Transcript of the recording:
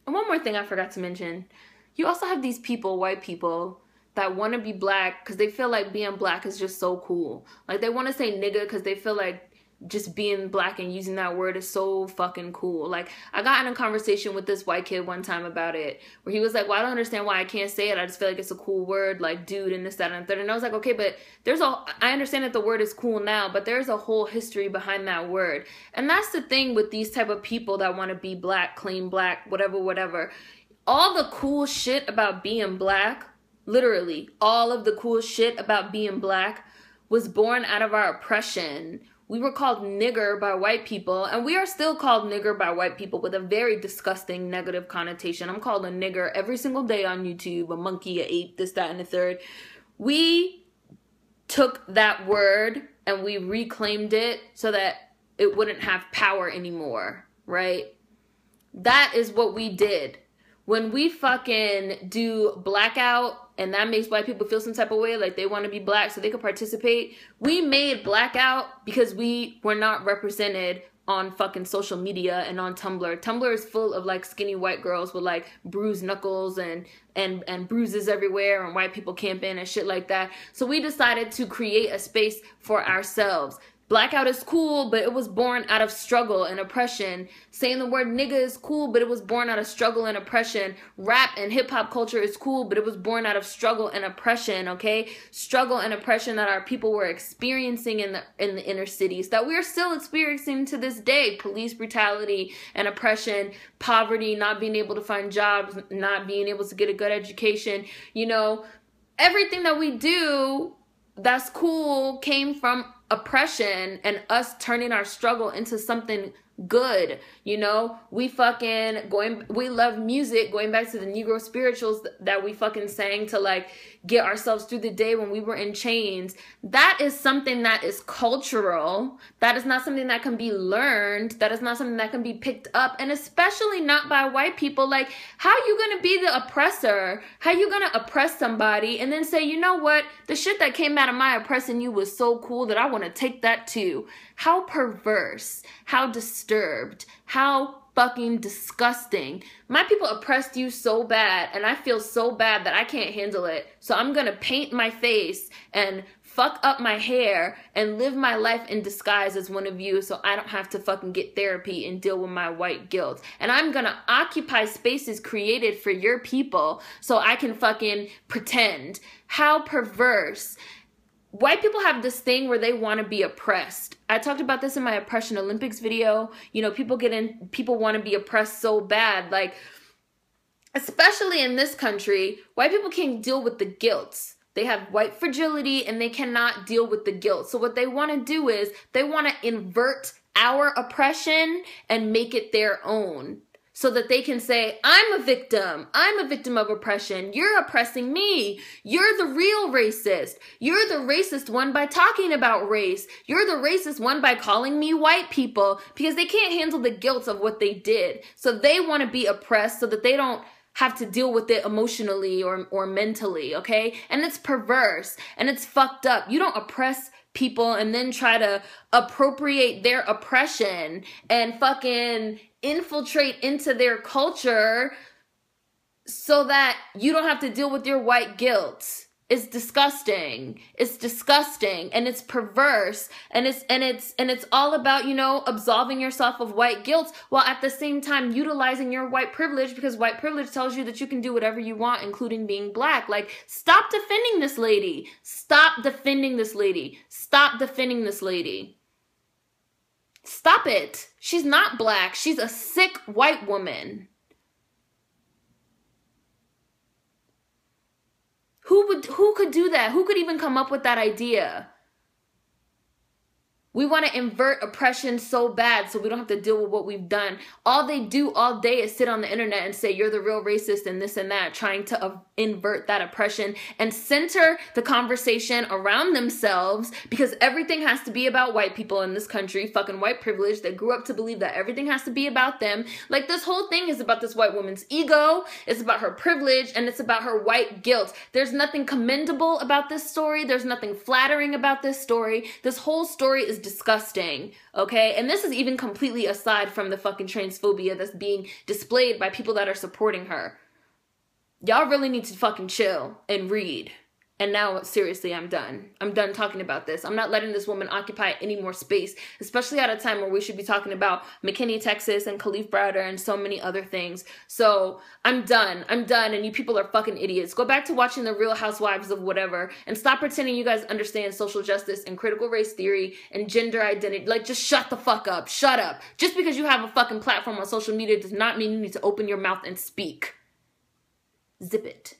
And one more thing I forgot to mention. You also have these people, white people, that want to be black because they feel like being black is just so cool. Like, they want to say nigga because they feel like just being black and using that word is so fucking cool. Like, I got in a conversation with this white kid one time about it, where he was like, well, I don't understand why I can't say it. I just feel like it's a cool word, like dude and this, that, and the third. And I was like, okay, but I understand that the word is cool now, but there's a whole history behind that word. And that's the thing with these type of people that want to be black, claim black, whatever. All the cool shit about being black, literally, all of the cool shit about being black was born out of our oppression. We were called nigger by white people, and we are still called nigger by white people with a very disgusting negative connotation. I'm called a nigger every single day on YouTube, a monkey, a ape, this, that, and the third. We took that word and we reclaimed it so that it wouldn't have power anymore, right? That is what we did. When we fucking do blackout and that makes white people feel some type of way, like they want to be black so they could participate, we made blackout because we were not represented on fucking social media and on Tumblr. Tumblr is full of like skinny white girls with like bruised knuckles and bruises everywhere and white people camping and shit like that. So we decided to create a space for ourselves. Blackout is cool, but it was born out of struggle and oppression. Saying the word nigga is cool, but it was born out of struggle and oppression. Rap and hip-hop culture is cool, but it was born out of struggle and oppression, okay? Struggle and oppression that our people were experiencing in the inner cities, that we are still experiencing to this day. Police brutality and oppression, poverty, not being able to find jobs, not being able to get a good education. You know, everything that we do that's cool came from oppression and us turning our struggle into something good. You know, we love music, going back to the Negro spirituals that we fucking sang to like get ourselves through the day when we were in chains. That is something that is cultural. That is not something that can be learned. That is not something that can be picked up, and especially not by white people. Like, how are you gonna be the oppressor? How are you gonna oppress somebody and then say, you know what, the shit that came out of my oppressing you was so cool that I want to take that too? How perverse, how disturbed, how fucking disgusting. My people oppressed you so bad, and I feel so bad that I can't handle it. So I'm gonna paint my face and fuck up my hair and live my life in disguise as one of you so I don't have to fucking get therapy and deal with my white guilt. And I'm gonna occupy spaces created for your people so I can fucking pretend. How perverse. White people have this thing where they want to be oppressed. I talked about this in my Oppression Olympics video. You know, people want to be oppressed so bad. Like, especially in this country, white people can't deal with the guilt. They have white fragility and they cannot deal with the guilt. So what they want to do is they want to invert our oppression and make it their own, so that they can say, I'm a victim of oppression. You're oppressing me. You're the real racist. You're the racist one by talking about race. You're the racist one by calling me white people, because they can't handle the guilt of what they did. So they want to be oppressed so that they don't have to deal with it emotionally or mentally, okay? And it's perverse and it's fucked up. You don't oppress people and then try to appropriate their oppression and fucking infiltrate into their culture so that you don't have to deal with your white guilt. It's disgusting. It's disgusting and it's perverse and it's all about, you know, absolving yourself of white guilt while at the same time utilizing your white privilege, because white privilege tells you that you can do whatever you want, including being black. Like, stop defending this lady. Stop defending this lady. Stop defending this lady. Stop it. She's not black. She's a sick white woman. Who could do that? Who could even come up with that idea? We want to invert oppression so bad so we don't have to deal with what we've done. All they do all day is sit on the internet and say, you're the real racist and this and that, trying to invert that oppression and center the conversation around themselves, because everything has to be about white people in this country, fucking white privilege. They grew up to believe that everything has to be about them. Like, this whole thing is about this white woman's ego, it's about her privilege, and it's about her white guilt. There's nothing commendable about this story. There's nothing flattering about this story. This whole story is disgusting, okay? And this is even completely aside from the fucking transphobia that's being displayed by people that are supporting her. Y'all really need to fucking chill and read. And now, seriously, I'm done. I'm done talking about this. I'm not letting this woman occupy any more space, especially at a time where we should be talking about McKinney, Texas, and Khalif Browder and so many other things. So I'm done. I'm done, and you people are fucking idiots. Go back to watching The Real Housewives of whatever, and stop pretending you guys understand social justice and critical race theory and gender identity. Like, just shut the fuck up. Shut up. Just because you have a fucking platform on social media does not mean you need to open your mouth and speak. Zip it.